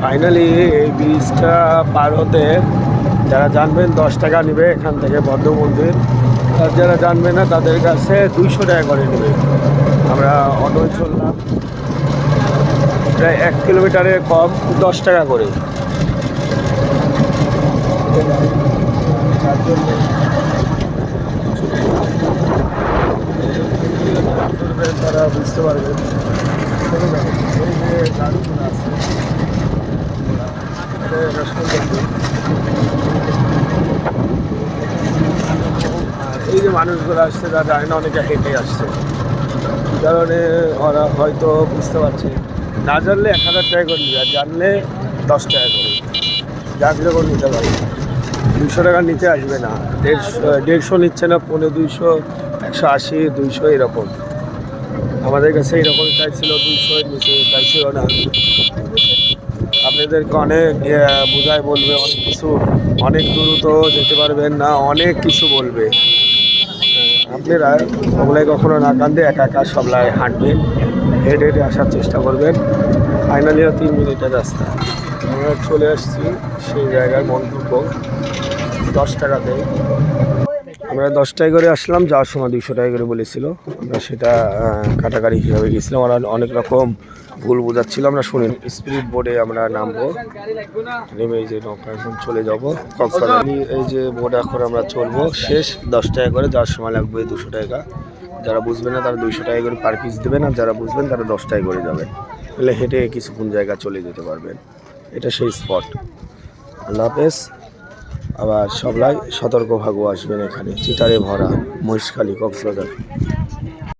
Finally এই ব্রিজটা পার হতে যারা জানবেন 10 টাকা নেবে এখান থেকে বদ্ধ মন্দির, আর যারা জানবে না তাদের কাছে 200 টাকা করে নেবে। আমরা অটোয় চললাম, প্রায় 1 কিলোমিটারের কম, 10 টাকা করে। তারা বুঝতে পারবে এই যে মানুষগুলো আসছে তারা জানে না, অনেকে হেঁটে আসছে, এই কারণে ওরা হয়তো বুঝতে পারছে। না জানলে 1000 টাকা করে নিবে, আর জানলে 10 টাকা করে, জানলে করে নিতে পারে। 200 টাকার নিচে আসবে না, 150 নিচ্ছে না, 250, 180, 200 এরকম। আমাদের কাছে এরকম চাইছিল, 200 নিচে চাইছিল না। আপনাদেরকে অনেক বোঝায় বলবে, অনেক কিছু, অনেক দ্রুত যেতে পারবেন না, অনেক কিছু বলবে। আপনারা সবলাই কখনো না কান্দে একা একা সবলাই হাঁটবেন, হেঁটে হেঁটে আসার চেষ্টা করবেন। ফাইনালি 3 মিনিটের রাস্তা, আমরা চলে আসছি সেই জায়গায়। মন্তব্য 10 টাকাতে, আমরা 10 টাকা করে আসলাম, যাওয়ার সময় 200 টাকা করে বলেছিল। আমরা সেটা কাটাকাটি হিসাবে গেছিলাম, ওরা অনেক রকম ভুল বোঝাচ্ছিল। আমরা শুনি স্পিড বোর্ডে আমরা নামবো, নেমে এই যে নৌকা এখন চলে যাবো কক্সবাজার। এই যে বোর্ডে এখন আমরা চলবো, শেষ 10 টাকা করে, যাওয়ার সময় লাগবে 200 টাকা। যারা বুঝবেন না তারা 200 টাকা করে পার পিস দেবেন, আর যারা বুঝবেন তারা 10 টাকা করে যাবেন, তাহলে হেঁটে কিছুক্ষণ জায়গা চলে যেতে পারবেন। এটা সেই স্পট। আল্লাহ হাফেজ। আবার সবাই সতর্কভাবে আসবেন, এখানে চিতারে ভরা মহেশখালী কক্সবাজার।